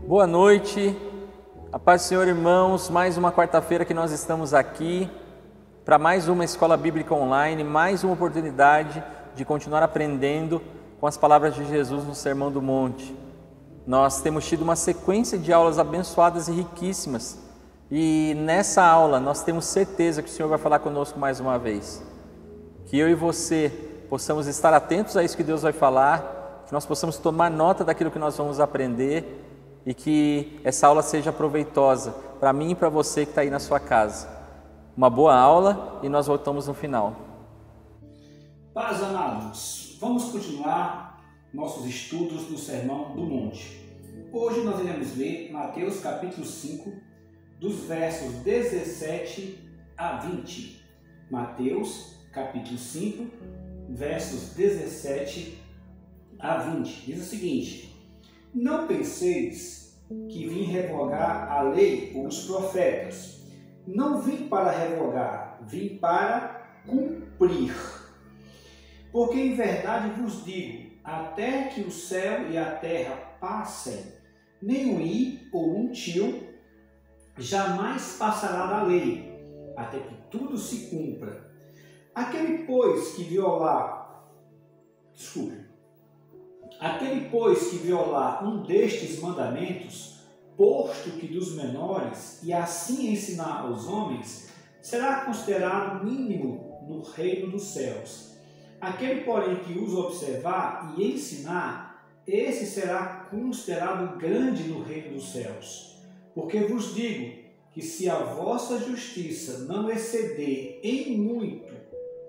Boa noite, a paz do Senhor, irmãos. Mais uma quarta-feira que nós estamos aqui para mais uma escola bíblica online, mais uma oportunidade de continuar aprendendo com as palavras de Jesus no Sermão do Monte. Nós temos tido uma sequência de aulas abençoadas e riquíssimas, e nessa aula nós temos certeza que o Senhor vai falar conosco mais uma vez. Que eu e você possamos estar atentos a isso que Deus vai falar, que nós possamos tomar nota daquilo que nós vamos aprender, e que essa aula seja proveitosa para mim e para você que está aí na sua casa. Uma boa aula e nós voltamos no final. Paz, amados, vamos continuar nossos estudos no Sermão do Monte. Hoje nós iremos ler Mateus capítulo 5, dos versos 17 a 20. Mateus capítulo 5, versos 17 a 20. Diz o seguinte: não penseis que vim revogar a lei ou os profetas. Não vim para revogar, vim para cumprir. Porque em verdade vos digo, até que o céu e a terra passem, nem um i ou um tio jamais passará da lei, até que tudo se cumpra. Aquele, pois, que violar um destes mandamentos, posto que dos menores, e assim ensinar aos homens, será considerado mínimo no reino dos céus. Aquele, porém, que os observar e ensinar, esse será considerado grande no reino dos céus. Porque vos digo que se a vossa justiça não exceder em muito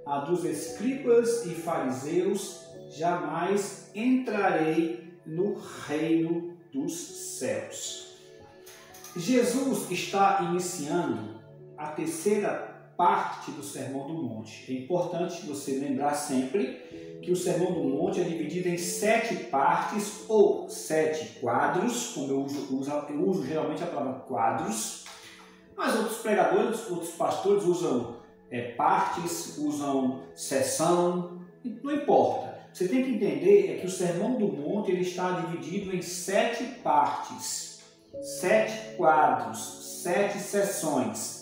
a dos escribas e fariseus, jamais entrarei no reino dos céus. Jesus está iniciando a terceira parte do Sermão do Monte. É importante você lembrar sempre que o Sermão do Monte é dividido em 7 partes ou 7 quadros, como eu uso geralmente a palavra quadros, mas outros pregadores, outros pastores usam partes, usam seção, não importa. Você tem que entender que o Sermão do Monte ele está dividido em 7 partes, 7 quadros, 7 seções.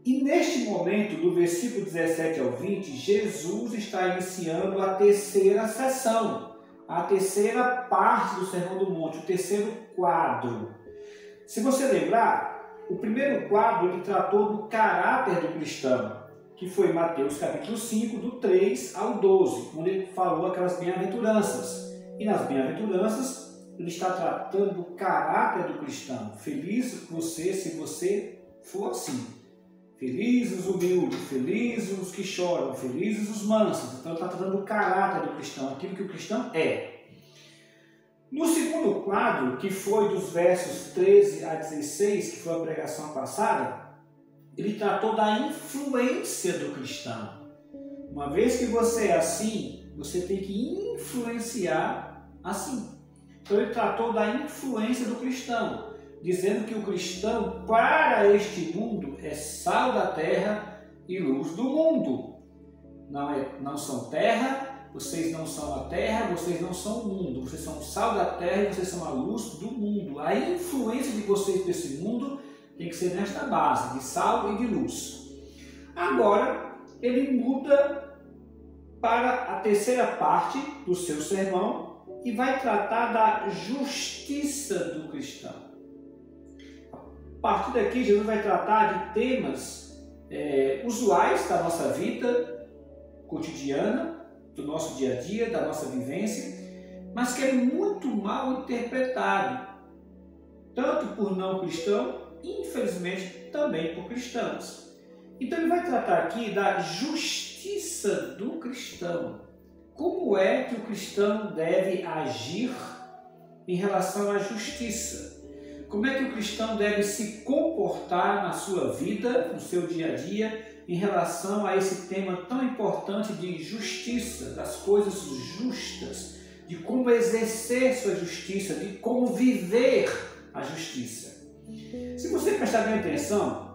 E neste momento, do versículo 17 ao 20, Jesus está iniciando a terceira seção, a terceira parte do Sermão do Monte, o terceiro quadro. Se você lembrar, o primeiro quadro ele tratou do caráter do cristão, que foi Mateus capítulo 5, do 3 ao 12, onde ele falou aquelas bem-aventuranças. E nas bem-aventuranças, ele está tratando do caráter do cristão. Feliz você se você for assim. Felizes os humildes, felizes os que choram, felizes os mansos. Então ele está tratando do caráter do cristão, aquilo que o cristão é. No segundo quadro, que foi dos versos 13 a 16, que foi a pregação passada, ele tratou da influência do cristão. Uma vez que você é assim, você tem que influenciar assim. Então ele tratou da influência do cristão, dizendo que o cristão para este mundo é sal da terra e luz do mundo. Não são terra, vocês não são a terra, vocês não são o mundo. Vocês são o sal da terra e vocês são a luz do mundo. A influência de vocês nesse mundo tem que ser nesta base, de sal e de luz. Agora, ele muda para a terceira parte do seu sermão e vai tratar da justiça do cristão. A partir daqui, Jesus vai tratar de temas usuais da nossa vida cotidiana, do nosso dia a dia, da nossa vivência, mas que é muito mal interpretado, tanto por não cristãos, infelizmente também por cristãos. Então ele vai tratar aqui da justiça do cristão. Como é que o cristão deve agir em relação à justiça? Como é que o cristão deve se comportar na sua vida, no seu dia a dia, em relação a esse tema tão importante de justiça, das coisas justas, de como exercer sua justiça, de como viver a justiça. Se você prestar bem atenção,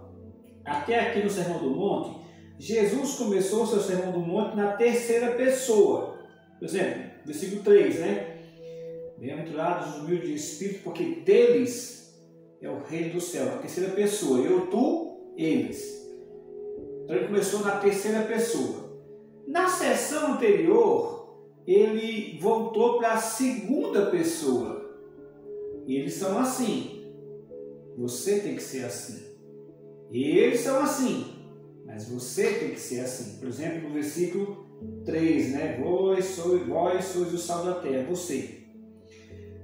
até aqui no Sermão do Monte, Jesus começou o seu Sermão do Monte na terceira pessoa. Por exemplo, versículo 3, né? Bem-aventurados os humildes de espírito, porque deles é o reino do céu. Na terceira pessoa, eu, tu, eles. Então ele começou na terceira pessoa. Na sessão anterior, ele voltou para a segunda pessoa. E eles são assim. Você tem que ser assim. Eles são assim. Mas você tem que ser assim. Por exemplo, no versículo 3, né? Vós sois o sal da terra, você.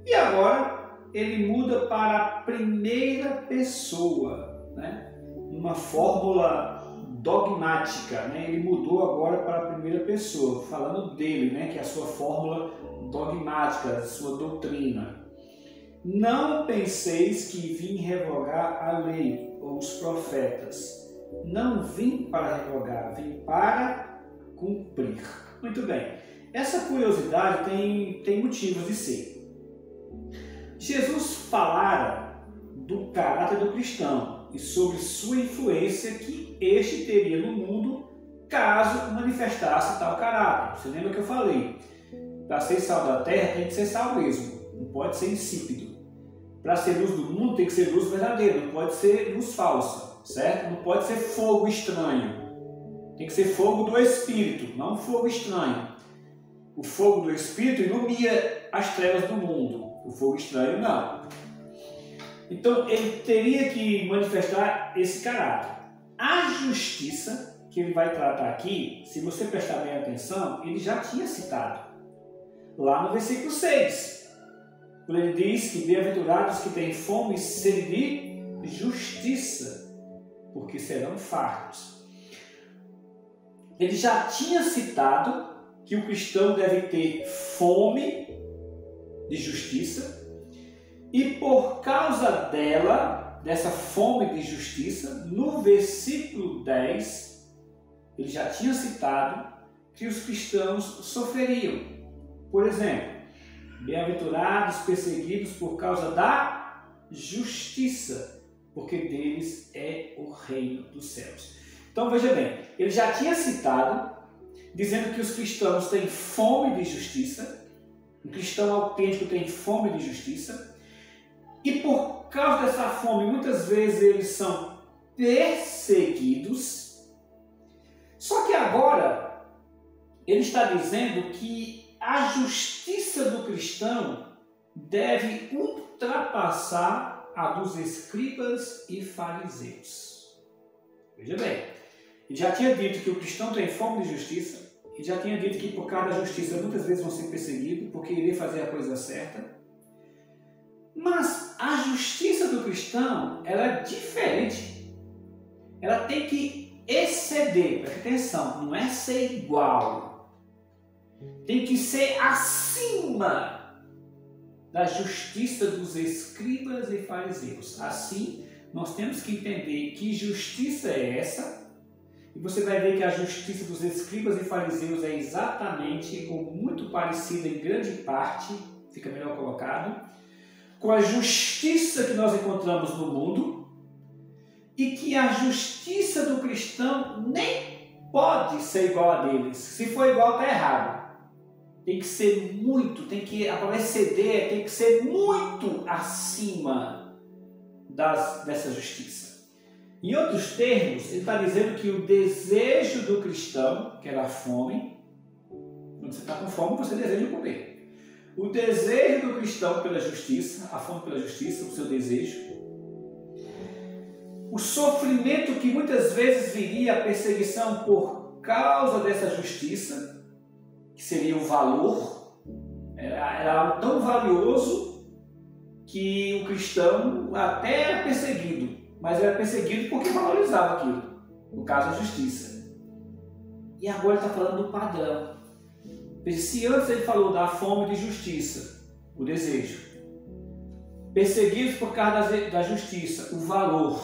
E agora ele muda para a primeira pessoa, né? Uma fórmula dogmática, né? Ele mudou agora para a primeira pessoa, falando dele, né? Que é a sua fórmula dogmática, a sua doutrina. Não penseis que vim revogar a lei ou os profetas. Não vim para revogar, vim para cumprir. Muito bem. Essa curiosidade tem motivos de ser. Jesus falara do caráter do cristão e sobre sua influência que este teria no mundo caso manifestasse tal caráter. Você lembra que eu falei? Para ser sal da terra tem que ser sal mesmo, não pode ser insípido. Para ser luz do mundo tem que ser luz verdadeira, não pode ser luz falsa, certo? Não pode ser fogo estranho. Tem que ser fogo do Espírito, não fogo estranho. O fogo do Espírito ilumina as trevas do mundo, o fogo estranho não. Então ele teria que manifestar esse caráter. A justiça que ele vai tratar aqui, se você prestar bem atenção, ele já tinha citado. Lá no versículo 6. Quando ele diz que bem-aventurados que têm fome e sede de justiça, porque serão fartos. Ele já tinha citado que o cristão deve ter fome de justiça e por causa dela, dessa fome de justiça, no versículo 10, ele já tinha citado que os cristãos sofreriam. Por exemplo, bem-aventurados perseguidos por causa da justiça, porque deles é o reino dos céus. Então veja bem, ele já tinha citado, dizendo que os cristãos têm fome de justiça, o cristão autêntico tem fome de justiça, e por causa dessa fome, muitas vezes eles são perseguidos. Só que agora, ele está dizendo que a justiça do cristão deve ultrapassar a dos escribas e fariseus. Veja bem, ele já tinha dito que o cristão tem fome de justiça, ele já tinha dito que por causa da justiça muitas vezes vão ser perseguidos, porque iria fazer a coisa certa. Mas a justiça do cristão, ela é diferente. Ela tem que exceder, presta atenção, não é ser igual. Tem que ser acima da justiça dos escribas e fariseus. Assim, nós temos que entender que justiça é essa. E você vai ver que a justiça dos escribas e fariseus é exatamente ou muito parecida em grande parte, fica melhor colocado, com a justiça que nós encontramos no mundo, e que a justiça do cristão nem pode ser igual a deles. Se for igual, está errado. Tem que ser muito, a palavra exceder tem que ser muito acima dessa justiça. Em outros termos, ele está dizendo que o desejo do cristão, que era a fome, quando você está com fome, você deseja comer. O desejo do cristão pela justiça, a fome pela justiça, o seu desejo. O sofrimento que muitas vezes viria a perseguição por causa dessa justiça, que seria o valor, era algo tão valioso que o cristão até era perseguido, mas era perseguido porque valorizava aquilo, no caso a justiça. E agora ele está falando do padrão. Veja, se antes ele falou da fome de justiça, o desejo, perseguidos por causa da justiça, o valor,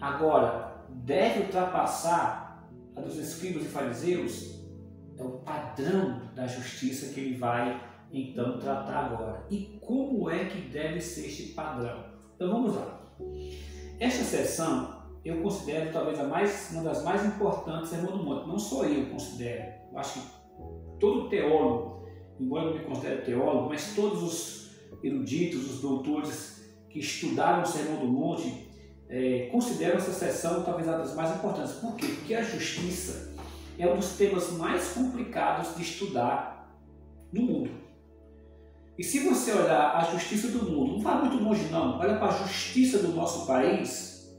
agora deve ultrapassar a dos escribas e fariseus, é o padrão da justiça que ele vai então tratar agora. E como é que deve ser este padrão? Então vamos lá. Esta sessão eu considero talvez uma das mais importantes Sermão do Monte. Não só eu considero, eu acho que todo teólogo, embora eu me considere teólogo, mas todos os eruditos, os doutores que estudaram o Sermão do Monte consideram essa sessão talvez uma das mais importantes. Por quê? Porque a justiça é um dos temas mais complicados de estudar no mundo. E se você olhar a justiça do mundo, não vai muito longe não, olha para a justiça do nosso país,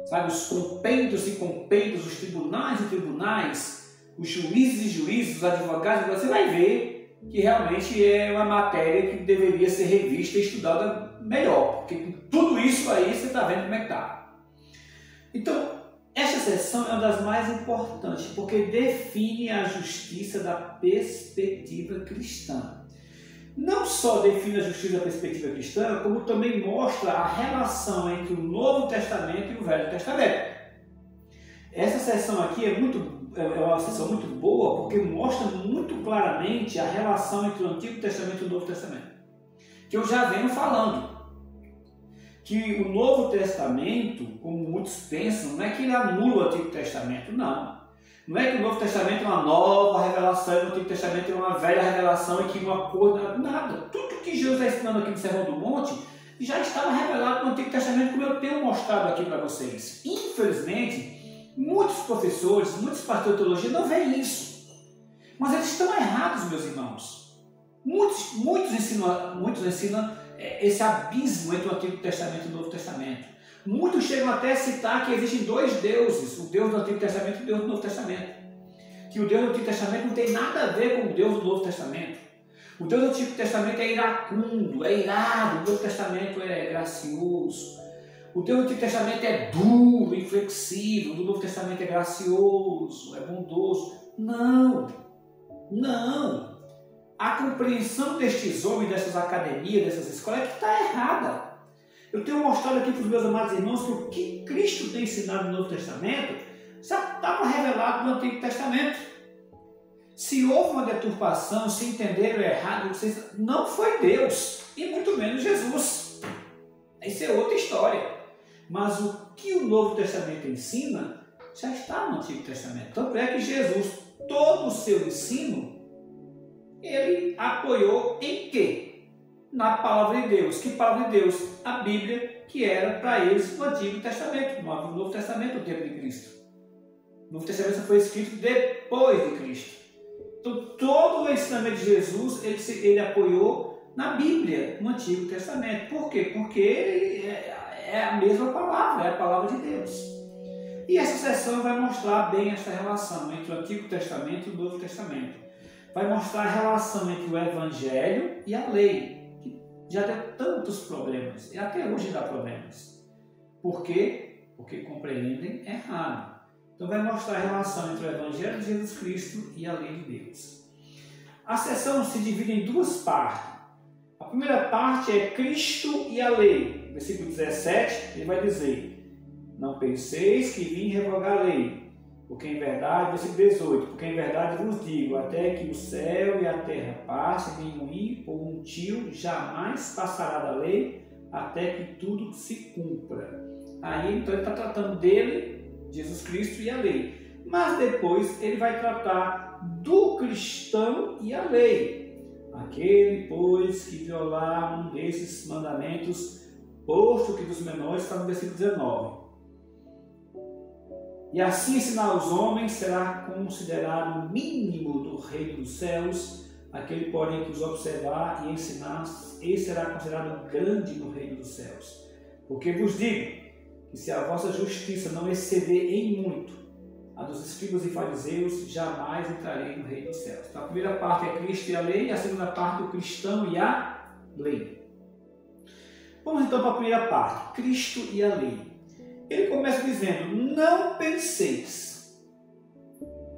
sabe, os compêndios e compêndios, os tribunais e tribunais, os juízes e juízes, os advogados, você vai ver que realmente é uma matéria que deveria ser revista e estudada melhor, porque com tudo isso aí você está vendo como é que está. Então, esta seção é uma das mais importantes, porque define a justiça da perspectiva cristã. Não só define a justiça da perspectiva cristã, como também mostra a relação entre o Novo Testamento e o Velho Testamento. Essa seção aqui é uma seção muito boa, porque mostra muito claramente a relação entre o Antigo Testamento e o Novo Testamento. Que eu já venho falando. Que o Novo Testamento, como muitos pensam, não é que ele anula o Antigo Testamento, não. Não é que o Novo Testamento é uma nova revelação e o Antigo Testamento é uma velha revelação e que uma coisa, nada. Tudo que Jesus está ensinando aqui no Sermão do Monte já estava revelado no Antigo Testamento, como eu tenho mostrado aqui para vocês. Infelizmente, muitos professores, muitos pastores de teologia não veem isso. Mas eles estão errados, meus irmãos. Muitos ensinam esse abismo entre o Antigo Testamento e o Novo Testamento. Muitos chegam até a citar que existem dois deuses, o Deus do Antigo Testamento e o Deus do Novo Testamento. Que o Deus do Antigo Testamento não tem nada a ver com o Deus do Novo Testamento. O Deus do Antigo Testamento é iracundo, é irado, o Novo Testamento é gracioso. O Deus do Antigo Testamento é duro, inflexível, o do Novo Testamento é gracioso, é bondoso. Não! A compreensão destes homens, dessas academias, dessas escolas é que está errada. Eu tenho mostrado aqui para os meus amados irmãos que o que Cristo tem ensinado no Novo Testamento já estava revelado no Antigo Testamento. Se houve uma deturpação, se entenderam errado, não foi Deus e muito menos Jesus. Isso é outra história. Mas o que o Novo Testamento ensina já está no Antigo Testamento. Tanto é que Jesus, todo o seu ensino, ele apoiou em quê? Na palavra de Deus. Que palavra de Deus? A Bíblia, que era para eles no Antigo Testamento, no Novo Testamento, no tempo de Cristo. O Novo Testamento foi escrito depois de Cristo. Então, todo o ensinamento de Jesus, ele apoiou na Bíblia, no Antigo Testamento. Por quê? Porque é a mesma palavra, é a palavra de Deus. E essa seção vai mostrar bem essa relação entre o Antigo Testamento e o Novo Testamento. Vai mostrar a relação entre o Evangelho e a lei. Já deu tantos problemas, e até hoje dá problemas. Por quê? Porque compreendem errado. Então vai mostrar a relação entre o Evangelho de Jesus Cristo e a lei de Deus. A sessão se divide em duas partes. A primeira parte é Cristo e a lei. Versículo 17, ele vai dizer: não penseis que vim revogar a lei. Porque em verdade, versículo 18, porque em verdade vos digo, até que o céu e a terra passem, nenhum ímpio ou um tio jamais passará da lei, até que tudo se cumpra. Aí então ele está tratando dele, Jesus Cristo e a lei. Mas depois ele vai tratar do cristão e a lei. Aquele, pois, que violar um desses mandamentos, posto que dos menores, está no versículo 19. E assim ensinar os homens será considerado o mínimo do reino dos céus. Aquele, porém, que os observar e ensinar, esse será considerado grande no reino dos céus. Porque vos digo que se a vossa justiça não exceder em muito a dos escribas e fariseus, jamais entrarei no reino dos céus. Então, a primeira parte é Cristo e a lei, e a segunda parte o cristão e a lei. Vamos então para a primeira parte, Cristo e a lei. Ele começa dizendo, não penseis.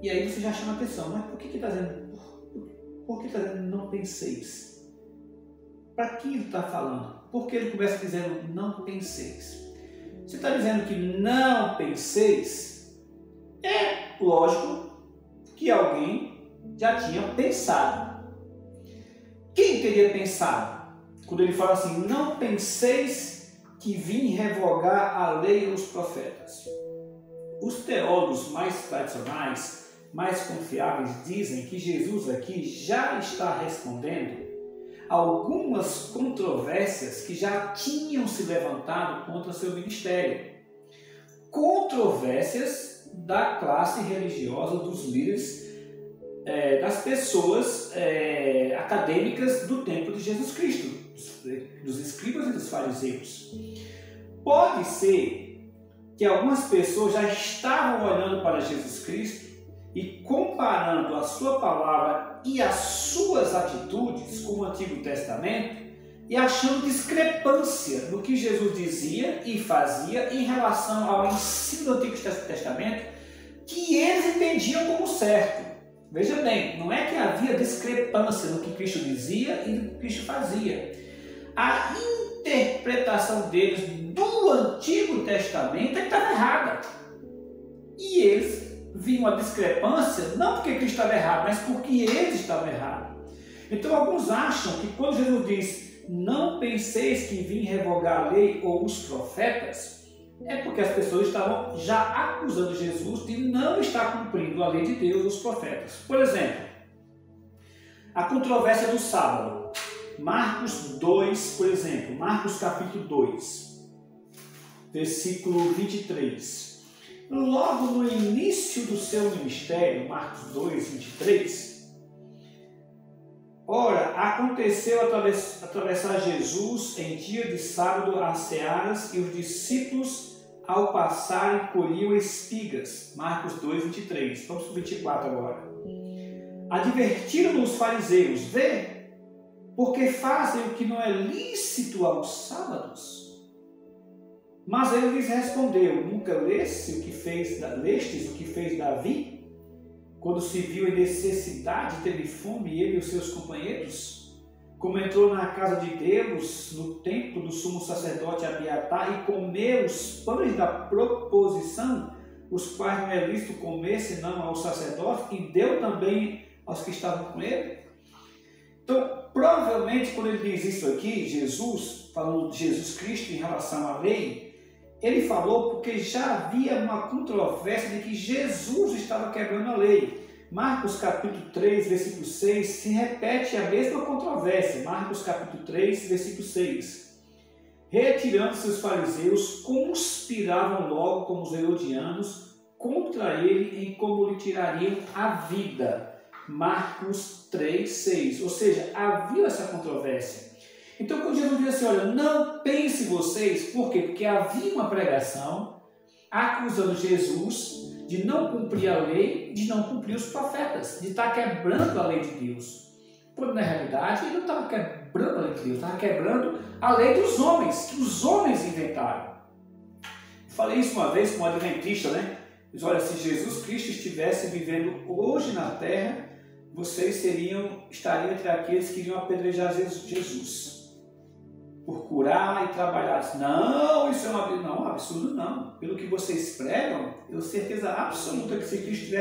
E aí você já chama a atenção, mas por que está dizendo? Por que está dizendo não penseis? Para quem ele está falando? Por que ele começa dizendo não penseis? Você está dizendo que não penseis? É lógico que alguém já tinha pensado. Quem teria pensado? Quando ele fala assim, não penseis que vim revogar a lei e os profetas. Os teólogos mais tradicionais, mais confiáveis, dizem que Jesus aqui já está respondendo algumas controvérsias que já tinham se levantado contra seu ministério. Controvérsias da classe religiosa, dos líderes, das pessoas acadêmicas do tempo de Jesus Cristo, dos escribas e dos fariseus. Pode ser que algumas pessoas já estavam olhando para Jesus Cristo e comparando a sua palavra e as suas atitudes com o Antigo Testamento e achando discrepância no que Jesus dizia e fazia em relação ao ensino do Antigo Testamento que eles entendiam como certo. Veja bem, não é que havia discrepância no que Cristo dizia e no que Cristo fazia. A interpretação deles do Antigo Testamento estava errada. E eles viam a discrepância não porque Cristo estava errado, mas porque eles estavam errados. Então alguns acham que quando Jesus diz não penseis que vim revogar a lei ou os profetas, é porque as pessoas estavam já acusando Jesus de não estar cumprindo a lei de Deus e os profetas. Por exemplo, a controvérsia do sábado. Marcos 2, por exemplo, Marcos capítulo 2, versículo 23. Logo no início do seu ministério, Marcos 2, 23, ora, aconteceu atravessar Jesus em dia de sábado as searas e os discípulos, ao passarem, colhiam espigas. Marcos 2, 23. Vamos para o 24 agora. Advertiram-no os fariseus, vê, porque fazem o que não é lícito aos sábados. Mas ele lhes respondeu, nunca lestes o que fez Davi, quando se viu em necessidade, teve fome, ele e os seus companheiros? Como entrou na casa de Deus, no templo do sumo sacerdote Abiatar, e comeu os pães da proposição, os quais não é lícito comer, senão ao sacerdote, e deu também aos que estavam com ele? Então, provavelmente, quando ele diz isso aqui, Jesus, falando de Jesus Cristo em relação à lei, ele falou porque já havia uma controvérsia de que Jesus estava quebrando a lei. Marcos capítulo 3, versículo 6, se repete a mesma controvérsia. Marcos capítulo 3, versículo 6. Retirando-se os fariseus, conspiravam logo com os herodianos contra ele em como lhe tirariam a vida. Marcos 3, 6. Ou seja, havia essa controvérsia. Então, quando Jesus diz assim, olha, não pense vocês, por quê? Porque havia uma pregação acusando Jesus de não cumprir a lei, de não cumprir os profetas, de estar quebrando a lei de Deus. Quando, na realidade, ele não estava quebrando a lei de Deus, estava quebrando a lei dos homens, que os homens inventaram. Falei isso uma vez com um adventista, né? Diz, olha, se Jesus Cristo estivesse vivendo hoje na terra, vocês estariam entre aqueles que iriam apedrejar Jesus por curar e trabalhar. Não, isso é um absurdo não. Pelo que vocês pregam, eu tenho certeza absoluta que se Cristo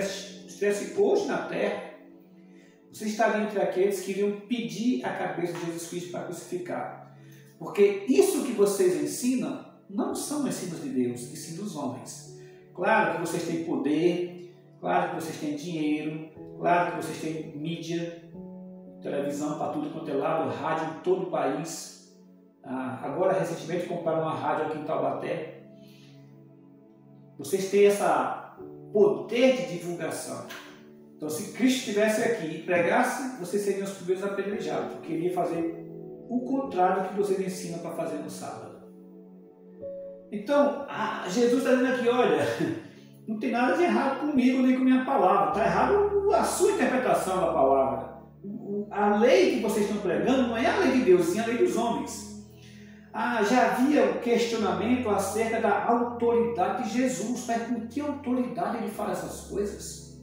estivesse hoje na terra, vocês estariam entre aqueles que iriam pedir a cabeça de Jesus Cristo para crucificar. Porque isso que vocês ensinam não são ensinos de Deus, e sim dos homens. Claro que vocês têm poder, claro que vocês têm dinheiro, claro que vocês têm mídia, televisão para tudo quanto é lado, rádio em todo o país. Agora, recentemente, compraram uma rádio aqui em Taubaté. Vocês têm esse poder de divulgação. Então, se Cristo estivesse aqui e pregasse, vocês seriam os primeiros apedrejados, porque ele ia fazer o contrário do que vocês ensinam para fazer no sábado. Então, Jesus está dizendo aqui, olha, não tem nada de errado comigo nem com minha palavra. Está errado a sua interpretação da palavra. A lei que vocês estão pregando não é a lei de Deus, sim a lei dos homens. Já havia um questionamento acerca da autoridade de Jesus. Mas com que autoridade ele fala essas coisas?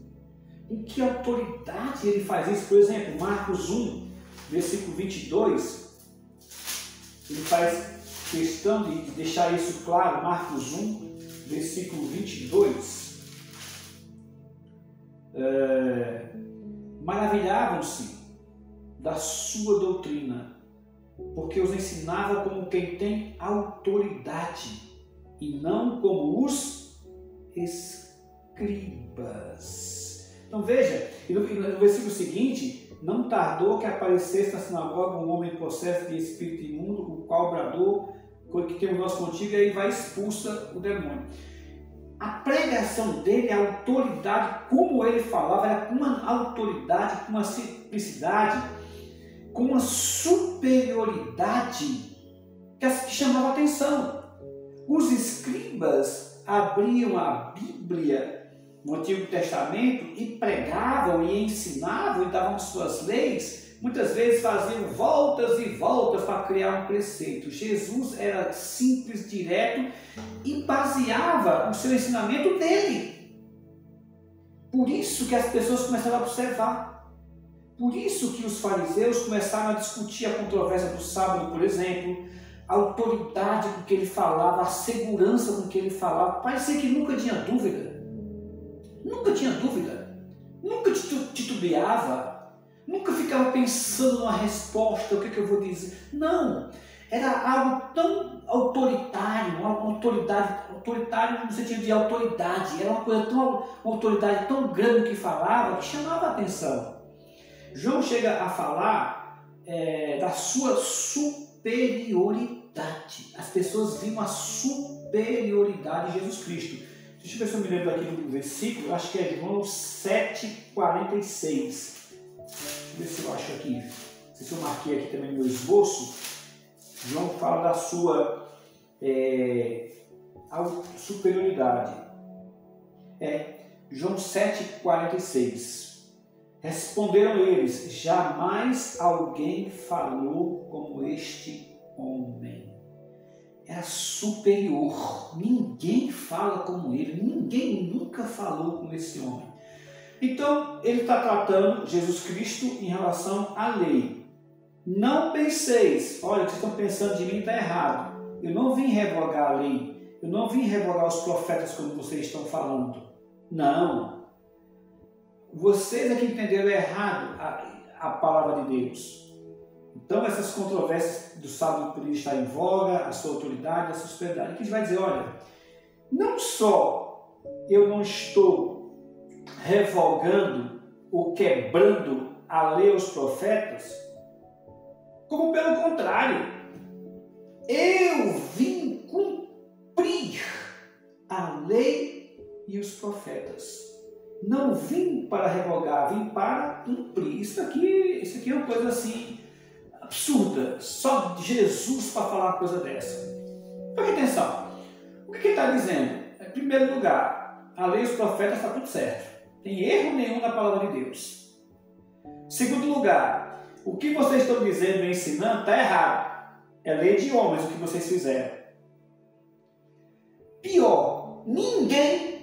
Com que autoridade ele faz isso? Por exemplo, Marcos 1, versículo 22, ele faz questão de deixar isso claro. Marcos 1, versículo 22. Maravilhavam-se da sua doutrina, porque os ensinava como quem tem autoridade e não como os escribas. Então veja, no versículo seguinte, não tardou que aparecesse na sinagoga um homem possesso de espírito imundo, o qual bradou, que tem o nosso contigo, e aí vai expulsa o demônio. A pregação dele, a autoridade, como ele falava, era com uma autoridade, com uma simplicidade, com uma superioridade que chamava atenção. Os escribas abriam a Bíblia no Antigo Testamento e pregavam e ensinavam e davam suas leis, muitas vezes faziam voltas e voltas para criar um preceito. Jesus era simples, direto e baseava o seu ensinamento nele. Por isso que as pessoas começaram a observar. Por isso que os fariseus começaram a discutir a controvérsia do sábado, por exemplo, a autoridade com que ele falava, a segurança com que ele falava. Parecia que nunca tinha dúvida. Nunca tinha dúvida. Nunca titubeava. Nunca ficava pensando numa resposta, o que eu vou dizer. Não. Era algo tão autoritário, uma autoritário no sentido de autoridade. Era uma autoridade tão grande que falava, que chamava a atenção. João chega a falar da sua superioridade. As pessoas viam a superioridade de Jesus Cristo. Deixa eu ver se eu me lembro aqui do versículo, acho que é João 7,46. Deixa eu ver se eu acho aqui. Não sei se eu marquei aqui também no meu esboço. João fala da sua superioridade. João 7,46. Responderam eles: jamais alguém falou como este homem. Era superior. Ninguém fala como ele. Ninguém nunca falou como esse homem. Então, ele está tratando Jesus Cristo em relação à lei. Não penseis, olha, o que vocês estão pensando de mim está errado. Eu não vim revogar a lei. Eu não vim revogar os profetas como vocês estão falando. Não. Vocês é que entenderam errado a palavra de Deus. Então, essas controvérsias do sábado por estar em voga, a sua autoridade, a sua superioridade, que a gente vai dizer, olha, não só eu não estou revogando ou quebrando a lei aos profetas, como pelo contrário, eu vim cumprir a lei e os profetas. Não vim para revogar, vim para cumprir. Isso aqui é uma coisa assim absurda. Só Jesus para falar uma coisa dessa. Preste atenção. O que ele está dizendo? Em primeiro lugar, a lei e os profetas está tudo certo. Não tem erro nenhum na palavra de Deus. Em segundo lugar, o que vocês estão dizendo e ensinando está errado. É lei de homens o que vocês fizeram. Pior, ninguém,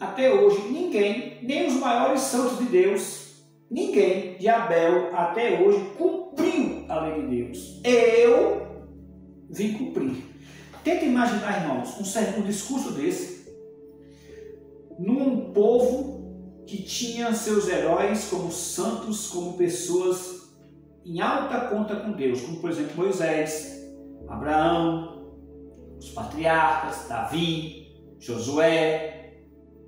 até hoje, ninguém, nem os maiores santos de Deus, ninguém de Abel até hoje cumpriu a lei de Deus. Eu vim cumprir. Tenta imaginar, irmãos, um discurso desse num povo que tinha seus heróis como santos, como pessoas em alta conta com Deus, como por exemplo Moisés, Abraão, os patriarcas, Davi, Josué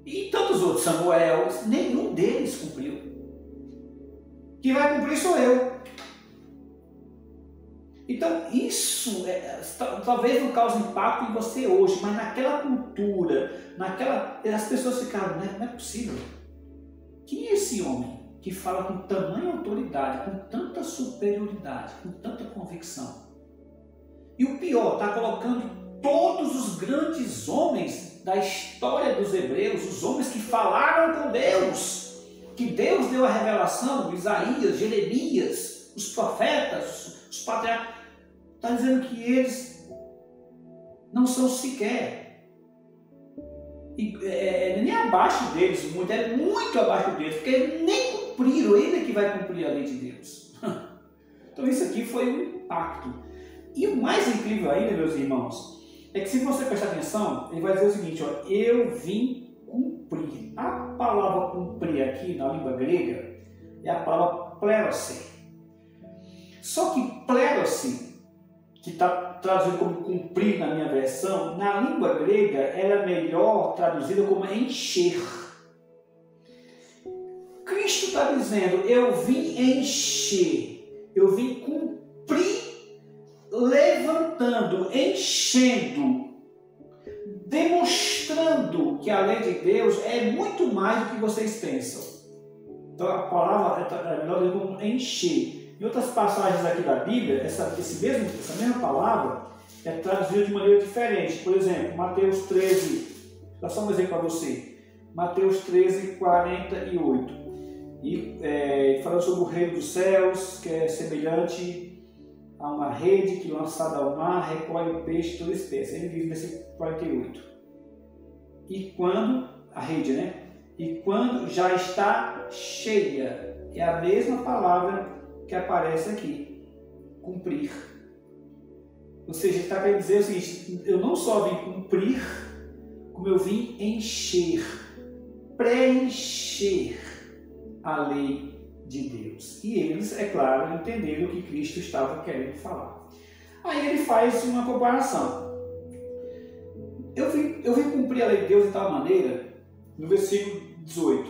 e tantos outros, Samuel. Nenhum deles cumpriu. Quem vai cumprir sou eu. Então isso talvez não cause impacto em você hoje, mas naquela cultura, as pessoas ficaram, não é possível. Quem é esse homem que fala com tamanha autoridade, com tanta superioridade, com tanta convicção? E o pior, está colocando todos os grandes homens da história dos hebreus, os homens que falaram com Deus, que Deus deu a revelação, Isaías, Jeremias, os profetas, os patriarcas, está dizendo que eles não são sequer, nem abaixo deles, é muito abaixo deles, porque eles nem cumpriram, ele que vai cumprir a lei de Deus. Então isso aqui foi um impacto. E o mais incrível ainda, meus irmãos, é que se você prestar atenção, ele vai dizer o seguinte, ó, eu vim cumprir. A palavra cumprir aqui na língua grega é a palavra plerose. Só que plerose que está traduzido como cumprir na minha versão, na língua grega ela é melhor traduzida como encher. Cristo está dizendo, eu vim encher, eu vim cumprir, levantando, enchendo, demonstrando que a lei de Deus é muito mais do que vocês pensam. Então a palavra é melhor como encher. Em outras passagens aqui da Bíblia, essa mesma palavra é traduzida de maneira diferente. Por exemplo, Mateus 13, dá só um exemplo para você. Mateus 13, 48. E falando sobre o reino dos céus, que é semelhante a uma rede que lançada ao mar recolhe o peixe de toda espécie. Ele diz nesse 48. E quando, a rede, né? E quando já está cheia, é a mesma palavra que aparece aqui, cumprir. Ou seja, ele está querendo dizer o seguinte, eu não só vim cumprir, como eu vim encher, preencher a lei de Deus. E eles, é claro, entenderam o que Cristo estava querendo falar. Aí ele faz uma comparação. Eu vim cumprir a lei de Deus de tal maneira, no versículo 18,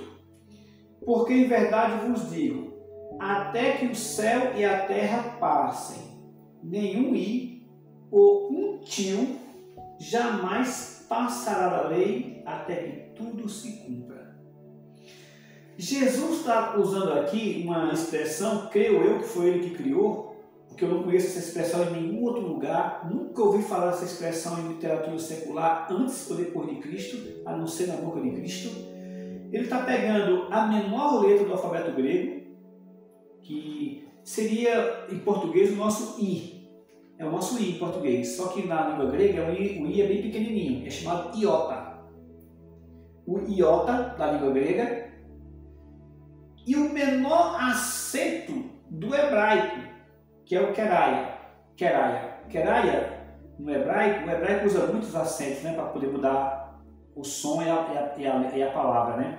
porque em verdade vos digo, até que o céu e a terra passem, nenhum i ou um tio jamais passará da lei até que tudo se cumpra. Jesus está usando aqui uma expressão, creio eu que foi ele que criou, porque eu não conheço essa expressão em nenhum outro lugar, nunca ouvi falar dessa expressão em literatura secular antes ou depois de Cristo, a não ser na boca de Cristo. Ele está pegando a menor letra do alfabeto grego, que seria em português o nosso I. É o nosso I em português, só que na língua grega o I é bem pequenininho, é chamado iota. O iota da língua grega e o menor acento do hebraico, que é o keraia. Keraia, no hebraico, o hebraico usa muitos acentos, né, para poder mudar o som e a palavra, né?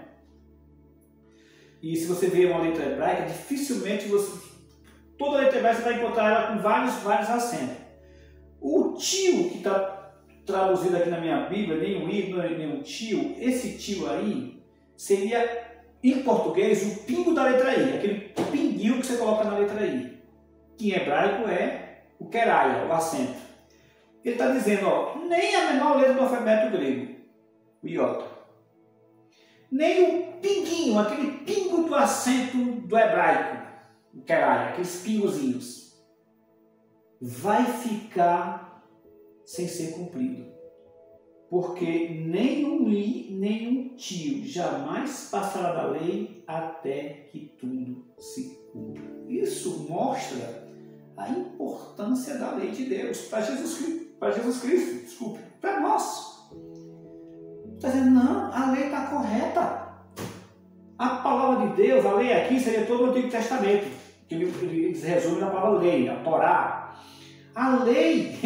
E se você vê uma letra hebraica, dificilmente toda letra hebraica você vai encontrar ela com vários acentos. O tio que está traduzido aqui na minha Bíblia, nem um i, nem um tio, esse tio aí seria, em português, o pingo da letra I, aquele pinguinho que você coloca na letra I, que em hebraico é o keraia, o acento. Ele está dizendo, ó, nem a menor letra do alfabeto grego, o iota, nem o pinguinho, aquele pingo do acento do hebraico, o keraia, aqueles pingozinhos, vai ficar sem ser cumprido. Porque nem um i, nem um tio jamais passará da lei até que tudo se cumpra. Isso mostra a importância da lei de Deus para Jesus Cristo, para nós. Está dizendo, não, a lei está correta. A palavra de Deus, a lei aqui seria todo o Antigo Testamento, que eles resumem na palavra lei, a Torá. A lei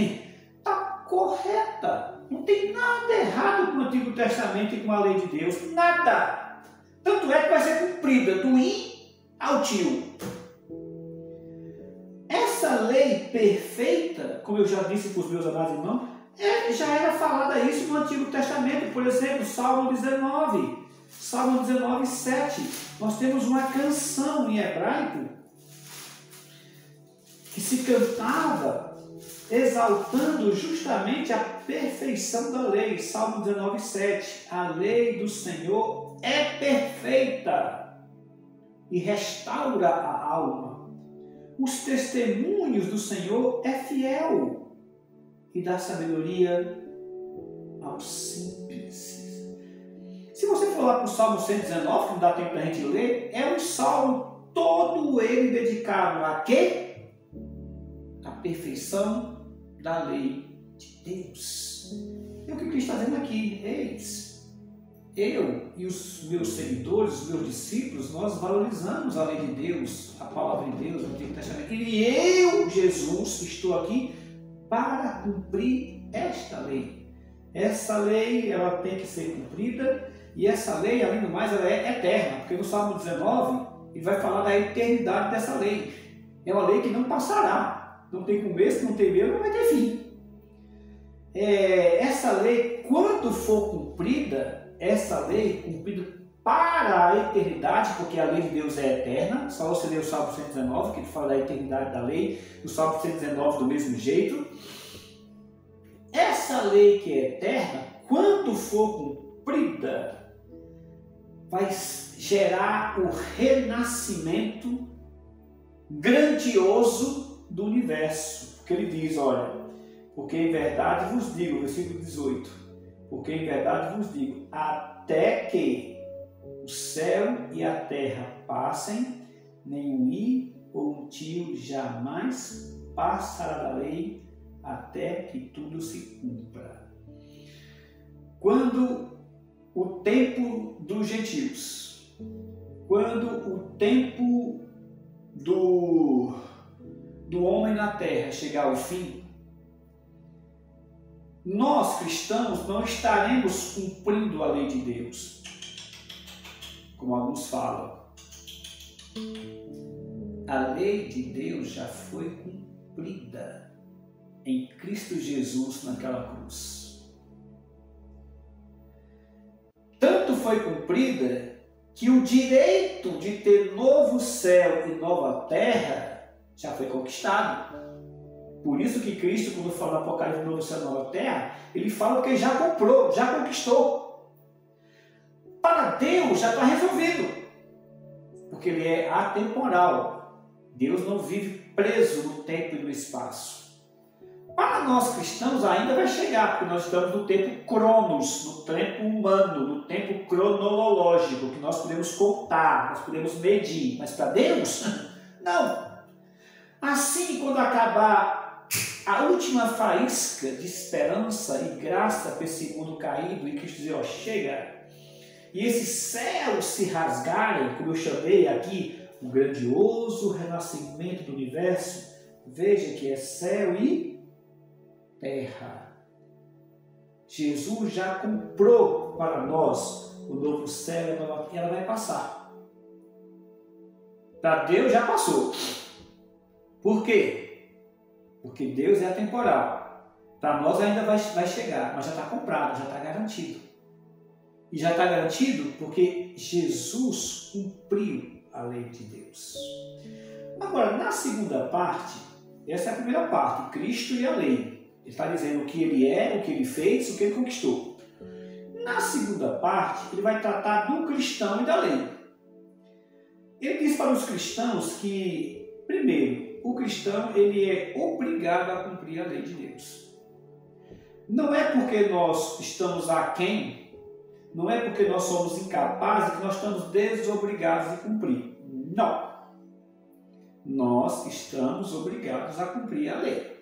está correta. Não tem nada errado com o Antigo Testamento e com a lei de Deus. Nada. Tanto é que vai ser cumprida do i ao tio. Essa lei perfeita, como eu já disse para os meus amados irmãos, já era falada isso no Antigo Testamento. Por exemplo, Salmo 19, 7. Nós temos uma canção em hebraico que se cantava exaltando justamente a perfeição da lei. Salmo 19, 7. A lei do Senhor é perfeita e restaura a alma. Os testemunhos do Senhor é fiel e dá sabedoria aos simples. Se você for lá para o Salmo 119, que não dá tempo para a gente ler, é um salmo todo ele dedicado a quê? A perfeição da lei de Deus. É o que Cristo está dizendo aqui. Eis, eu e os meus seguidores, os meus discípulos, nós valorizamos a lei de Deus, a palavra de Deus, o Antigo Testamento. E eu, Jesus, estou aqui para cumprir esta lei. Essa lei, ela tem que ser cumprida, e essa lei, além do mais, ela é eterna, porque no Salmo 19, ele vai falar da eternidade dessa lei. É uma lei que não passará. Não tem começo, não tem meio, não vai ter fim. Essa lei, quando for cumprida, essa lei cumprida para a eternidade, porque a lei de Deus é eterna, só você ler o Salmo 119, que ele fala da eternidade da lei, o Salmo 119 do mesmo jeito. Essa lei que é eterna, quando for cumprida, vai gerar o renascimento grandioso do universo. Porque ele diz, olha, porque em verdade vos digo, versículo 18, porque em verdade vos digo, até que o céu e a terra passem, nenhum i ou um tio jamais passará da lei até que tudo se cumpra. Quando o tempo dos gentios, quando o tempo do homem na terra chegar ao fim, nós cristãos não estaremos cumprindo a lei de Deus, como alguns falam. A lei de Deus já foi cumprida em Cristo Jesus naquela cruz. Tanto foi cumprida que o direito de ter novo céu e nova terra já foi conquistado. Por isso que Cristo, quando fala no Apocalipse de novo céu e nova terra, ele fala que já comprou, já conquistou. Para Deus já está resolvido, porque ele é atemporal. Deus não vive preso no tempo e no espaço. Para nós cristãos ainda vai chegar, porque nós estamos no tempo cronos, no tempo humano, no tempo cronológico, que nós podemos contar, nós podemos medir. Mas para Deus, não. Assim, quando acabar a última faísca de esperança e graça para esse mundo caído, e Cristo dizer, ó, chega, e esses céus se rasgarem, como eu chamei aqui, o grandioso renascimento do universo, veja que é céu e terra. Jesus já comprou para nós o novo céu e a nova terra, ela vai passar. Para Deus já passou. Por quê? Porque Deus é atemporal. Para nós ainda vai chegar, mas já está comprado, já está garantido. E já está garantido porque Jesus cumpriu a lei de Deus. Agora, na segunda parte, essa é a primeira parte, Cristo e a lei. Ele está dizendo o que ele é, o que ele fez, o que ele conquistou. Na segunda parte, ele vai tratar do cristão e da lei. Ele diz para os cristãos que, primeiro, o cristão ele é obrigado a cumprir a lei de Deus. Não é porque nós estamos aquém, não é porque nós somos incapazes que nós estamos desobrigados de cumprir. Não. Nós estamos obrigados a cumprir a lei.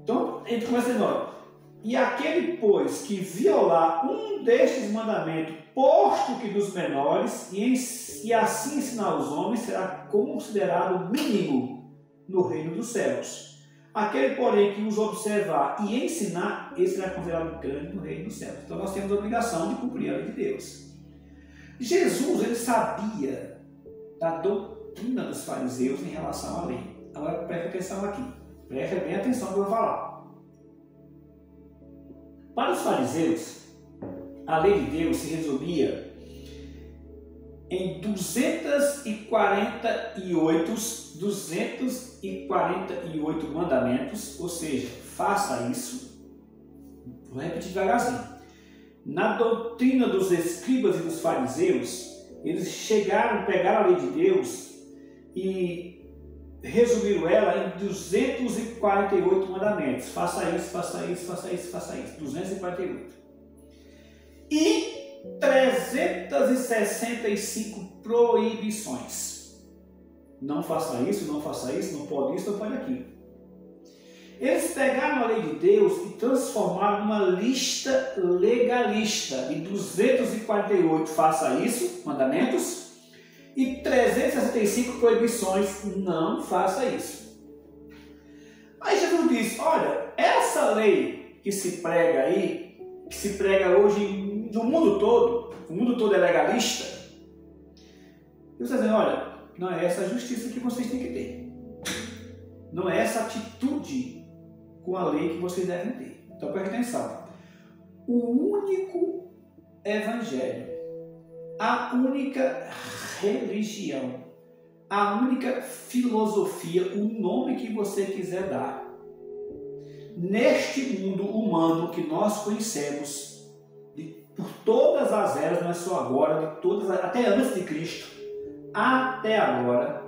Então, ele começa dizendo, e aquele, pois, que violar um destes mandamentos, posto que dos menores, e assim ensinar os homens, será considerado mínimo no reino dos céus. Aquele, porém, que os observar e ensinar, esse será considerado grande no reino dos céus. Então, nós temos a obrigação de cumprir a lei de Deus. Jesus, ele sabia da doutrina dos fariseus em relação à lei. Agora, preste atenção aqui. Preste bem atenção no que eu vou falar. Para os fariseus, a lei de Deus se resumia em 248 mandamentos, ou seja, faça isso. Vou repetir devagarzinho. Na doutrina dos escribas e dos fariseus, eles pegaram a lei de Deus e resumiram ela em 248 mandamentos. Faça isso, faça isso, faça isso, faça isso. 248. E 365 proibições. Não faça isso, não faça isso, não pode isso, não pode aquilo. Eles pegaram a lei de Deus e transformaram numa lista legalista de 248 faça isso, mandamentos, e 365 proibições, não faça isso. Aí Jesus disse, olha, essa lei que se prega aí, que se prega hoje no mundo todo, o mundo todo é legalista, e você está dizendo, olha, não é essa a justiça que vocês têm que ter. Não é essa atitude com a lei que vocês devem ter. Então preste atenção. O único evangelho, a única religião, a única filosofia, o nome que você quiser dar, neste mundo humano que nós conhecemos, por todas as eras, não é só agora, até antes de Cristo, até agora,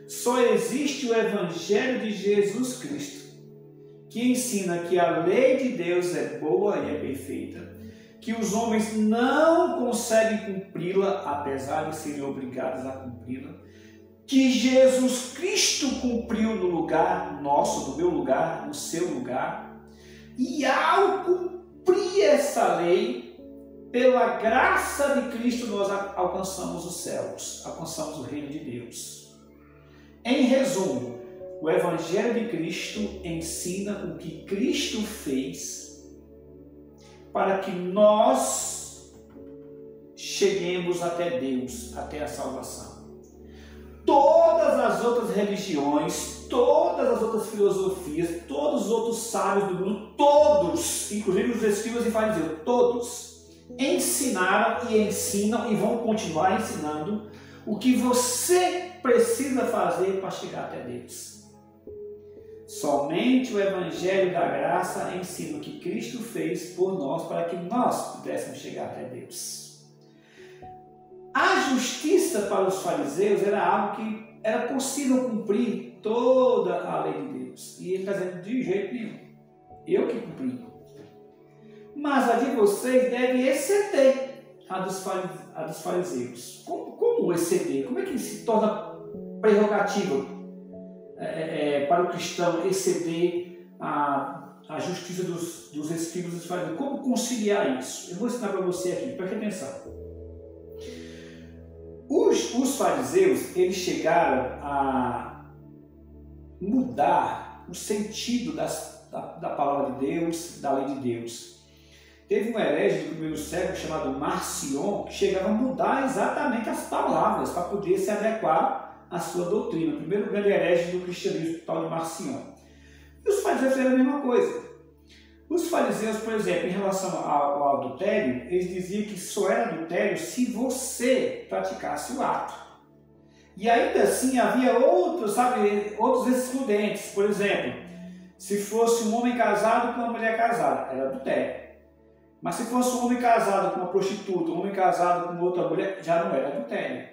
só existe o Evangelho de Jesus Cristo, que ensina que a lei de Deus é boa e é perfeita, que os homens não conseguem cumpri-la, apesar de serem obrigados a cumpri-la, que Jesus Cristo cumpriu no lugar nosso, no meu lugar, no seu lugar, e ao cumprir essa lei, pela graça de Cristo nós alcançamos os céus, alcançamos o reino de Deus. Em resumo, o Evangelho de Cristo ensina o que Cristo fez para que nós cheguemos até Deus, até a salvação. Todas as outras religiões, todas as outras filosofias, todos os outros sábios do mundo, todos, inclusive os escribas e fariseus, todos, ensinaram e ensinam e vão continuar ensinando o que você precisa fazer para chegar até Deus. Somente o Evangelho da Graça ensina o que Cristo fez por nós para que nós pudéssemos chegar até Deus. A justiça para os fariseus era algo que era possível cumprir toda a lei de Deus. E ele está dizendo, de jeito nenhum, eu que cumpri. Mas a de vocês deve exceder a dos fariseus. Como exceder? Como é que se torna prerrogativa para o cristão exceder a justiça dos escribas e dos fariseus? Como conciliar isso? Eu vou ensinar para você aqui, preste atenção. Os fariseus, eles chegaram a mudar o sentido da palavra de Deus, da lei de Deus. Teve um herege do primeiro século chamado Marcion, que chegava a mudar exatamente as palavras para poder se adequar à sua doutrina. O primeiro grande herege do cristianismo, tal de Marcion. E os fariseus fizeram a mesma coisa. Os fariseus, por exemplo, em relação ao adultério, eles diziam que só era adultério se você praticasse o ato. E ainda assim havia outros excludentes. Por exemplo, se fosse um homem casado com uma mulher casada, era adultério. Mas se fosse um homem casado com uma prostituta, um homem casado com outra mulher, já não era adultério.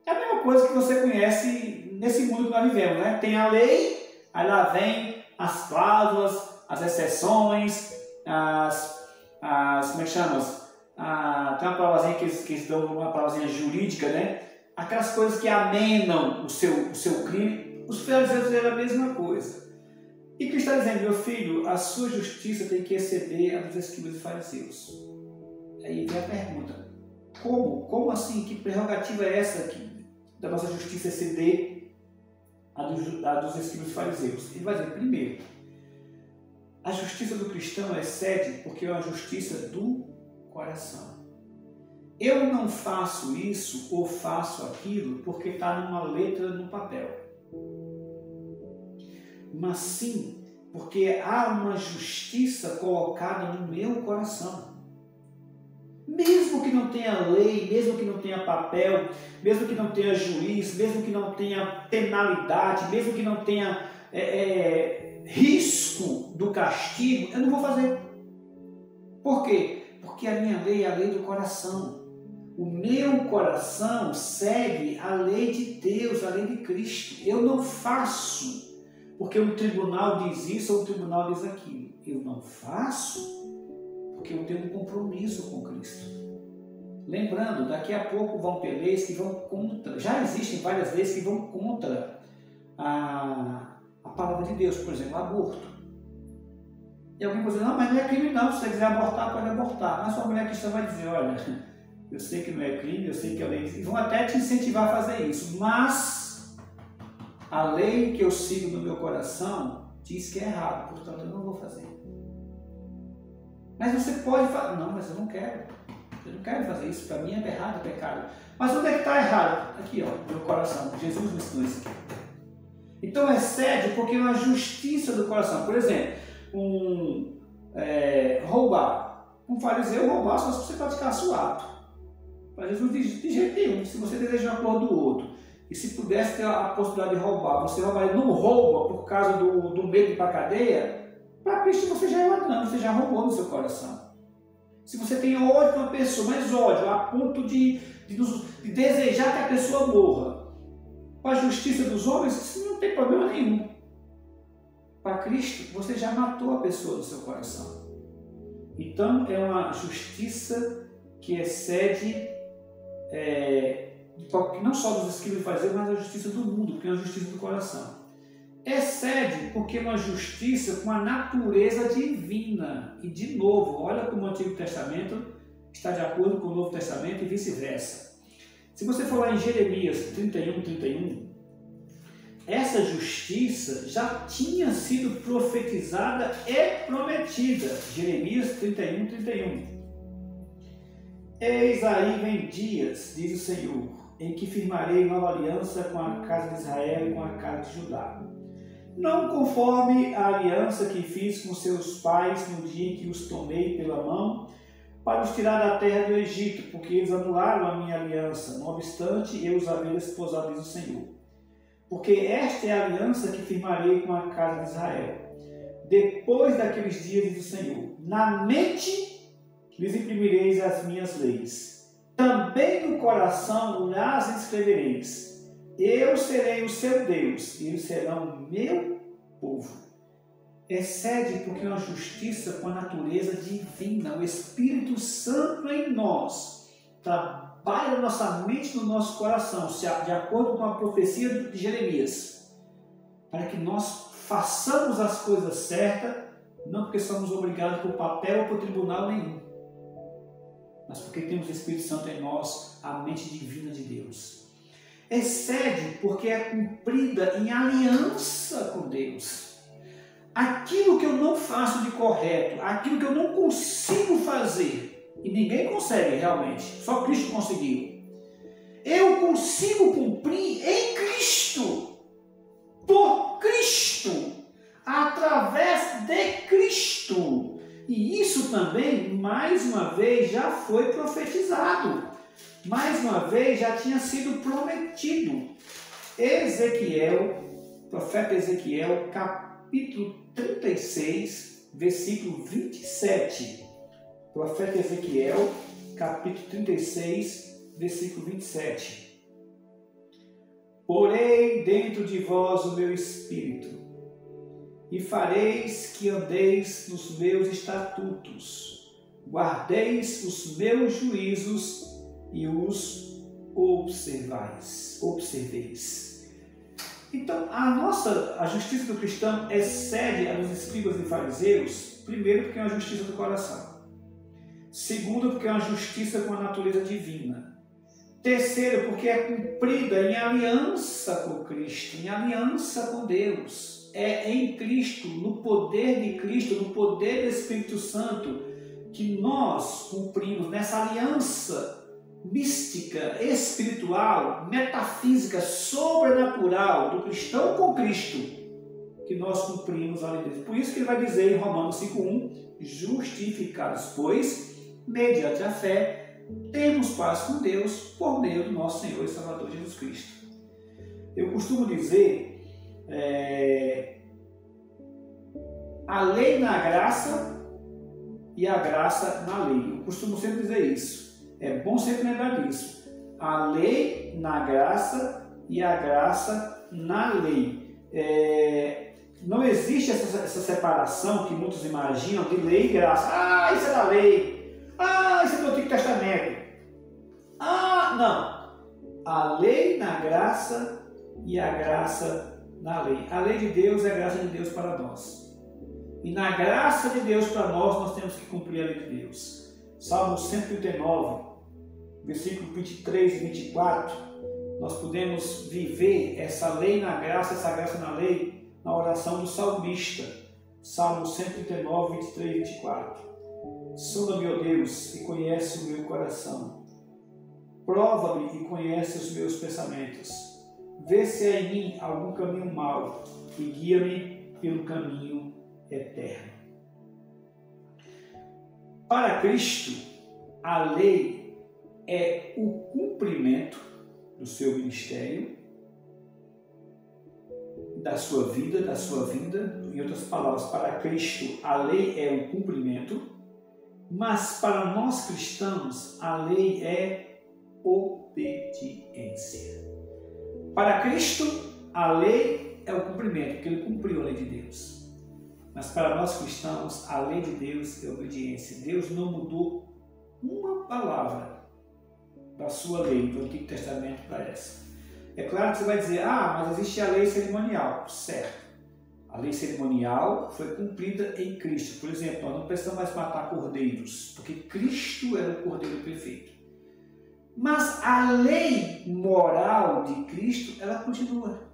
É a mesma coisa que você conhece nesse mundo que nós vivemos, né? Tem a lei, aí lá vem as cláusulas, as exceções, como é que chama? Tem uma palavrinha que eles dão, uma palavrinha jurídica, né? Aquelas coisas que amenam o seu crime. Os fariseus fizeram a mesma coisa. E Cristo está dizendo, meu filho, a sua justiça tem que exceder a dos escribas e fariseus. Aí vem a pergunta, como assim? Que prerrogativa é essa aqui, da nossa justiça exceder a dos escribas e fariseus? Ele vai dizer, primeiro, a justiça do cristão excede porque é uma justiça do coração. Eu não faço isso ou faço aquilo porque está numa letra no papel. Mas sim porque há uma justiça colocada no meu coração. Mesmo que não tenha lei, mesmo que não tenha papel, mesmo que não tenha juiz, mesmo que não tenha penalidade, mesmo que não tenha risco do castigo, eu não vou fazer. Por quê? Porque a minha lei é a lei do coração. O meu coração segue a lei de Deus, a lei de Cristo. Eu não faço porque um tribunal diz isso ou um tribunal diz aquilo. Eu não faço porque eu tenho um compromisso com Cristo. Lembrando, daqui a pouco vão ter leis que vão contra, já existem várias leis que vão contra a palavra de Deus, por exemplo, aborto. E alguém vai dizer, não, mas não é crime não, se você quiser abortar, pode abortar. Mas sua mulher cristã vai dizer, olha, eu sei que não é crime, eu sei que é lei, e vão até te incentivar a fazer isso, mas a lei que eu sigo no meu coração diz que é errado, portanto eu não vou fazer. Mas você pode fazer, não, mas eu não quero fazer isso, para mim é errado, é pecado. Mas onde é que está errado? Aqui, ó, no meu coração, Jesus me ensinou isso aqui. Então excede porque é uma justiça do coração. Por exemplo, roubar. Um fariseu roubar só se você praticasse o ato. Para Jesus de jeito nenhum. Se você deseja uma cor do outro, e se pudesse ter a possibilidade de roubar, você roubaria, não rouba por causa do medo de ir para a cadeia, para Cristo você já é ladrão, você já roubou no seu coração. Se você tem ódio para uma pessoa, mas ódio a ponto de desejar que a pessoa morra, para a justiça dos homens, isso não tem problema nenhum. Para Cristo, você já matou a pessoa do seu coração. Então, é uma justiça que excede, não só dos escribas e fariseus, mas a justiça do mundo, porque é uma justiça do coração. Excede porque é uma justiça com a natureza divina. E, de novo, olha como o Antigo Testamento está de acordo com o Novo Testamento e vice-versa. Se você for lá em Jeremias 31, essa justiça já tinha sido profetizada e prometida. Jeremias 31. Eis aí vem dias, diz o Senhor, em que firmarei nova aliança com a casa de Israel e com a casa de Judá. Não conforme a aliança que fiz com seus pais no dia em que os tomei pela mão, para os tirar da terra do Egito, porque eles anularam a minha aliança, não obstante eu os havia desposado, diz o Senhor. Porque esta é a aliança que firmarei com a casa de Israel. Depois daqueles dias, diz o Senhor, na mente lhes imprimireis as minhas leis. Também no coração las escrevereis. Eu serei o seu Deus, e eles serão o meu povo. Excede porque é uma justiça com a natureza divina. O Espírito Santo em nós trabalha na nossa mente, no nosso coração, de acordo com a profecia de Jeremias, para que nós façamos as coisas certas, não porque somos obrigados por papel ou por tribunal nenhum, mas porque temos o Espírito Santo em nós, a mente divina de Deus. Excede porque é cumprida em aliança com Deus. Aquilo que eu não faço de correto, aquilo que eu não consigo fazer, e ninguém consegue realmente, só Cristo conseguiu, eu consigo cumprir em Cristo, por Cristo, através de Cristo. E isso também, mais uma vez, já foi profetizado, mais uma vez já tinha sido prometido. Profeta Ezequiel, capítulo 36, versículo 27. Profeta Ezequiel, capítulo 36, versículo 27. Porei dentro de vós o meu espírito, e fareis que andeis nos meus estatutos, guardeis os meus juízos e os observeis. Então, a justiça do cristão excede a dos escribas e fariseus, primeiro porque é uma justiça do coração. Segundo, porque é uma justiça com a natureza divina. Terceiro, porque é cumprida em aliança com Cristo, em aliança com Deus. É em Cristo, no poder de Cristo, no poder do Espírito Santo, que nós cumprimos nessa aliança mística, espiritual, metafísica, sobrenatural do cristão com Cristo, que nós cumprimos a lei de Deus. Por isso que ele vai dizer em Romanos 5:1, justificados, pois, mediante a fé, temos paz com Deus por meio do nosso Senhor e Salvador Jesus Cristo. Eu costumo dizer, a lei na graça e a graça na lei. Eu costumo sempre dizer isso. É bom sempre lembrar disso. A lei na graça e a graça na lei. Não existe essa separação que muitos imaginam de lei e graça. Isso é da lei. Isso é do Antigo Testamento. Não. A lei na graça e a graça na lei. A lei de Deus é a graça de Deus para nós. E na graça de Deus para nós temos que cumprir a lei de Deus. Salmo 139. Versículo 23 e 24, nós podemos viver essa lei na graça, essa graça na lei, na oração do salmista. Salmo 139, 23 e 24. Sonda-me, ó Deus, e conhece o meu coração. Prova-me e conhece os meus pensamentos. vê se há em mim algum caminho mau e guia-me pelo caminho eterno. Para Cristo, a lei é o cumprimento do seu ministério, da sua vida, da sua vinda. Em outras palavras, para Cristo, a lei é o cumprimento, mas para nós cristãos, a lei é obediência. Para Cristo, a lei é o cumprimento, porque ele cumpriu a lei de Deus. Mas para nós cristãos, a lei de Deus é obediência. Deus não mudou uma palavra da sua lei, do Antigo Testamento para essa. É claro que você vai dizer, mas existe a lei cerimonial. Certo. A lei cerimonial foi cumprida em Cristo. Por exemplo, nós não precisamos mais matar cordeiros, porque Cristo era o cordeiro perfeito. Mas a lei moral de Cristo, ela continua.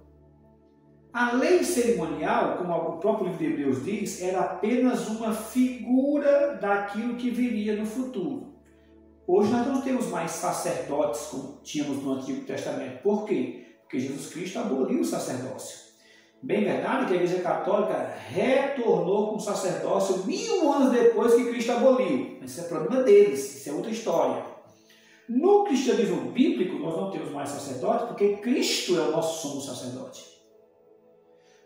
A lei cerimonial, como o próprio livro de Hebreus diz, era apenas uma figura daquilo que viria no futuro. Hoje nós não temos mais sacerdotes como tínhamos no Antigo Testamento. Por quê? Porque Jesus Cristo aboliu o sacerdócio. Bem verdade que a Igreja Católica retornou com o sacerdócio 1000 anos depois que Cristo aboliu. Esse é problema deles, isso é outra história. No cristianismo bíblico, nós não temos mais sacerdote porque Cristo é o nosso sumo sacerdote.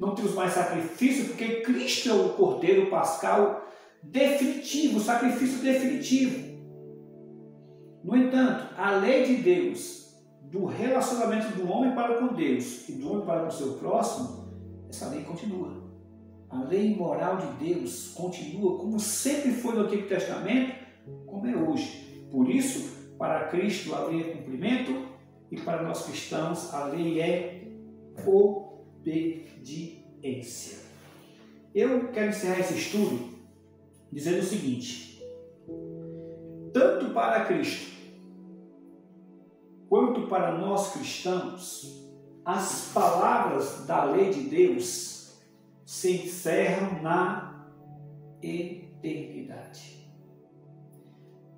Não temos mais sacrifício porque Cristo é o cordeiro pascal definitivo, o sacrifício definitivo. No entanto, a lei de Deus, do relacionamento do homem para com Deus e do homem para com o seu próximo, essa lei continua. A lei moral de Deus continua como sempre foi no Antigo Testamento, como é hoje. Por isso, para Cristo a lei é cumprimento e para nós cristãos a lei é obediência. Eu quero encerrar esse estudo dizendo o seguinte: tanto para Cristo quanto para nós cristãos, as palavras da lei de Deus se encerram na eternidade.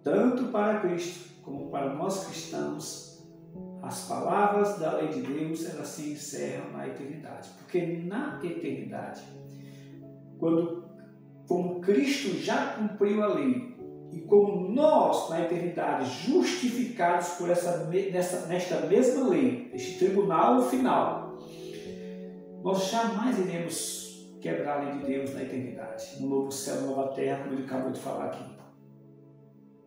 Tanto para Cristo como para nós cristãos, as palavras da lei de Deus, elas se encerram na eternidade. Porque na eternidade, como Cristo já cumpriu a lei, e como nós, na eternidade, justificados por nesta mesma lei, este tribunal final, nós jamais iremos quebrar a lei de Deus na eternidade, no novo céu, na nova terra, como ele acabou de falar aqui.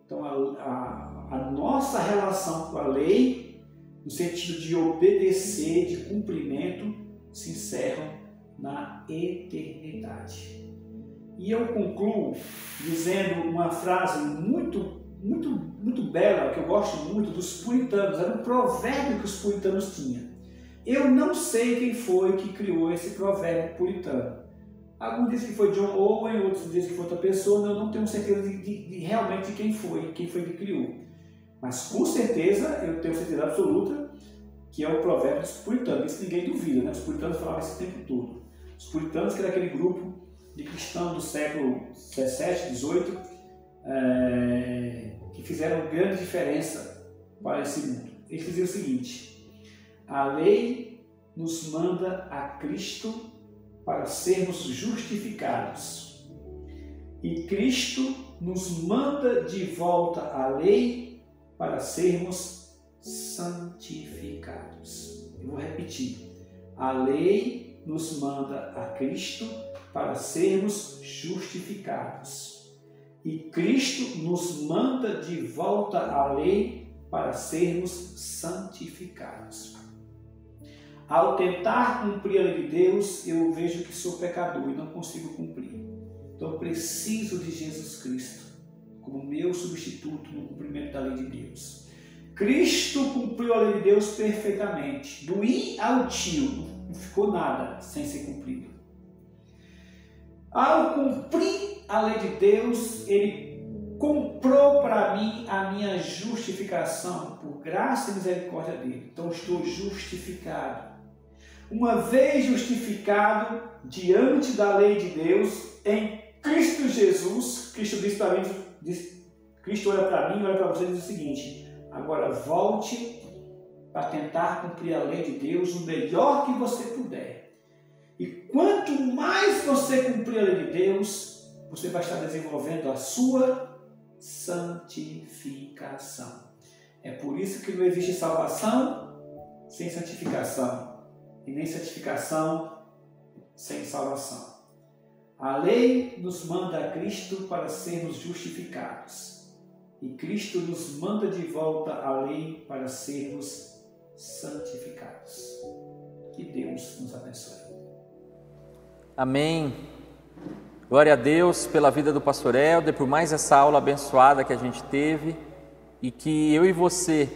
Então, a nossa relação com a lei, no sentido de obedecer, de cumprimento, se encerra na eternidade. E eu concluo dizendo uma frase muito bela, que eu gosto muito, dos puritanos. Era um provérbio que os puritanos tinham. Eu não sei quem foi que criou esse provérbio puritano. Alguns dizem que foi John Owen, outros dizem que foi outra pessoa. Eu não tenho certeza de realmente quem foi que criou. Mas com certeza, eu tenho certeza absoluta que é o provérbio dos puritanos. Isso ninguém duvida, né? Os puritanos falavam esse tempo todo. Os puritanos, que era aquele grupo de cristãos do século XVII, XVIII, que fizeram grande diferença para esse mundo. Eles diziam o seguinte: a lei nos manda a Cristo para sermos justificados, e Cristo nos manda de volta a lei para sermos santificados. Eu vou repetir: a lei nos manda a Cristo para sermos justificados, e Cristo nos manda de volta à lei para sermos santificados. Ao tentar cumprir a lei de Deus, eu vejo que sou pecador e não consigo cumprir. Então eu preciso de Jesus Cristo como meu substituto no cumprimento da lei de Deus. Cristo cumpriu a lei de Deus perfeitamente, do i ao tio, não ficou nada sem ser cumprido. Ao cumprir a lei de Deus, Ele comprou para mim a minha justificação por graça e misericórdia dele. Então estou justificado. Uma vez justificado diante da lei de Deus, em Cristo Jesus, Cristo diz para mim, Cristo olha para mim, olha para você e diz o seguinte: agora volte para tentar cumprir a lei de Deus o melhor que você puder. E quanto mais você cumprir a lei de Deus, você vai estar desenvolvendo a sua santificação. É por isso que não existe salvação sem santificação, e nem santificação sem salvação. A lei nos manda a Cristo para sermos justificados, e Cristo nos manda de volta a lei para sermos santificados. Que Deus nos abençoe. Amém. Glória a Deus pela vida do pastor Helder, por mais essa aula abençoada que a gente teve, e que eu e você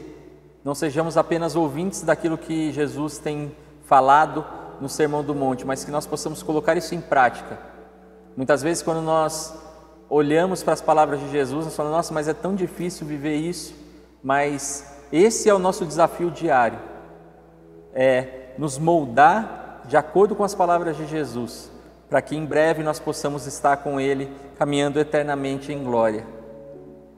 não sejamos apenas ouvintes daquilo que Jesus tem falado no Sermão do Monte, mas que nós possamos colocar isso em prática. Muitas vezes, quando nós olhamos para as palavras de Jesus, nós falamos: nossa, mas é tão difícil viver isso. Mas esse é o nosso desafio diário, é nos moldar de acordo com as palavras de Jesus, para que em breve nós possamos estar com Ele, caminhando eternamente em glória.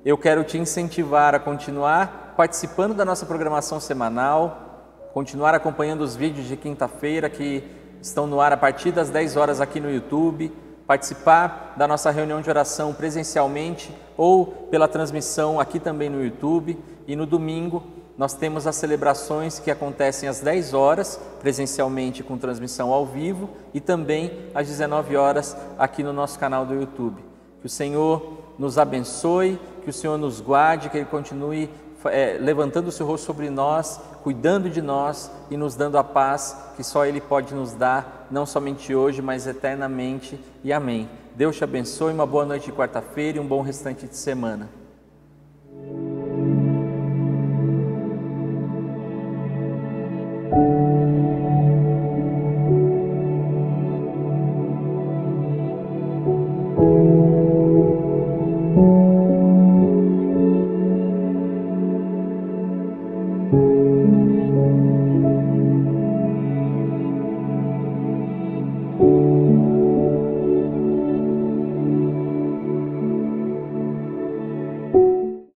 Eu quero te incentivar a continuar participando da nossa programação semanal, continuar acompanhando os vídeos de quinta-feira que estão no ar a partir das 10 horas aqui no YouTube, participar da nossa reunião de oração presencialmente ou pela transmissão aqui também no YouTube. E no domingo nós temos as celebrações que acontecem às 10 horas, presencialmente com transmissão ao vivo, e também às 19 horas aqui no nosso canal do YouTube. Que o Senhor nos abençoe, que o Senhor nos guarde, que Ele continue levantando o seu rosto sobre nós, cuidando de nós e nos dando a paz que só Ele pode nos dar, não somente hoje, mas eternamente. E amém. Deus te abençoe, uma boa noite de quarta-feira e um bom restante de semana. Thank you.